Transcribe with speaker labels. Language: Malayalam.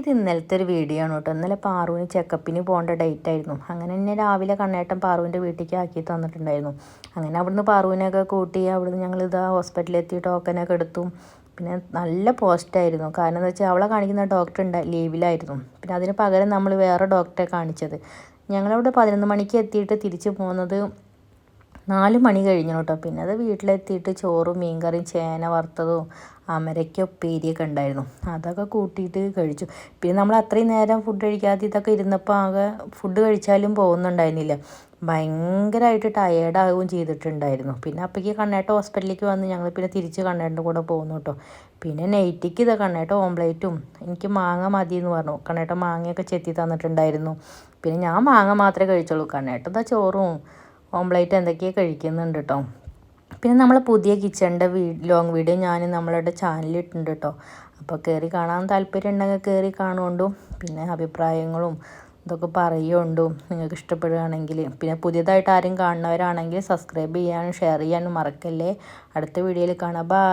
Speaker 1: ഇത് ഇന്നലത്തെ ഒരു വീഡിയോ ആണ് കേട്ടോ. ഇന്നലെ പാറുവിന് ചെക്കപ്പിന് പോകേണ്ട ഡേറ്റ് ആയിരുന്നു. അങ്ങനെ തന്നെ രാവിലെ കണ്ണേട്ടൻ പാറുവിൻ്റെ വീട്ടിലേക്ക് ആക്കി തന്നിട്ടുണ്ടായിരുന്നു. അങ്ങനെ അവിടുന്ന് പാറുവിനെയൊക്കെ കൂട്ടി അവിടുന്ന് ഞങ്ങൾ ഹോസ്പിറ്റലിലെത്തി ടോക്കനൊക്കെ എടുത്തു. പിന്നെ നല്ല പോസ്റ്റായിരുന്നു. കാരണം എന്താ വെച്ചാൽ അവളെ കാണിക്കുന്ന ഡോക്ടർ ലീവിലായിരുന്നു. പിന്നെ അതിന് പകരം നമ്മൾ വേറെ ഡോക്ടറെ കാണിച്ചത്. ഞങ്ങളവിടെ 11 മണിക്ക് എത്തിയിട്ട് തിരിച്ച് പോകുന്നത് 4 മണി കഴിഞ്ഞു കേട്ടോ. പിന്നെ അത് വീട്ടിലെത്തിയിട്ട് ചോറും മീൻകറിയും ചേന വറുത്തതും അമരയ്ക്ക ഉപ്പേരിയൊക്കെ ഉണ്ടായിരുന്നു. അതൊക്കെ കൂട്ടിയിട്ട് കഴിച്ചു. പിന്നെ നമ്മൾ അത്രയും നേരം ഫുഡ് കഴിക്കാതെ ഇതൊക്കെ ഇരുന്നപ്പോൾ ആകെ ഫുഡ് കഴിച്ചാലും പോകുന്നുണ്ടായിരുന്നില്ല. ഭയങ്കരമായിട്ട് ടയേർഡാവുകയും ചെയ്തിട്ടുണ്ടായിരുന്നു. പിന്നെ അപ്പോഴേക്ക് കണ്ണേട്ട ഹോസ്പിറ്റലിലേക്ക് വന്ന് ഞങ്ങൾ പിന്നെ തിരിച്ച് കണ്ണേട്ടൻ്റെ കൂടെ പോകുന്നു കേട്ടോ. പിന്നെ നൈറ്റിക്ക് കണ്ണേട്ട ഓംപ്ലേറ്റും എനിക്ക് മാങ്ങ മതി എന്ന് പറഞ്ഞു. കണ്ണേട്ട മാങ്ങയൊക്കെ ചെത്തി തന്നിട്ടുണ്ടായിരുന്നു. പിന്നെ ഞാൻ മാങ്ങ മാത്രമേ കഴിച്ചുള്ളൂ. കണ്ണേട്ട ചോറും ഓംപ്ലേറ്റ് എന്തൊക്കെയോ കഴിക്കുന്നുണ്ട് കേട്ടോ. പിന്നെ നമ്മളെ പുതിയ കിച്ചണിൻ്റെ ലോങ് വീഡിയോ ഞാൻ നമ്മളുടെ ചാനലിൽ ഇട്ടിട്ടുണ്ട് കേട്ടോ. അപ്പോൾ കയറി കാണാൻ താല്പര്യം ഉണ്ടെങ്കിൽ കയറി കാണുകൊണ്ടും പിന്നെ അഭിപ്രായങ്ങളും ഇതൊക്കെ പറയുകൊണ്ടും നിങ്ങൾക്ക് ഇഷ്ടപ്പെടുകയാണെങ്കിൽ, പിന്നെ പുതിയതായിട്ട് ആരും കാണുന്നവരാണെങ്കിൽ സബ്സ്ക്രൈബ് ചെയ്യാനും ഷെയർ ചെയ്യാനും മറക്കല്ലേ. അടുത്ത വീഡിയോയിൽ കാണാം. ബൈ.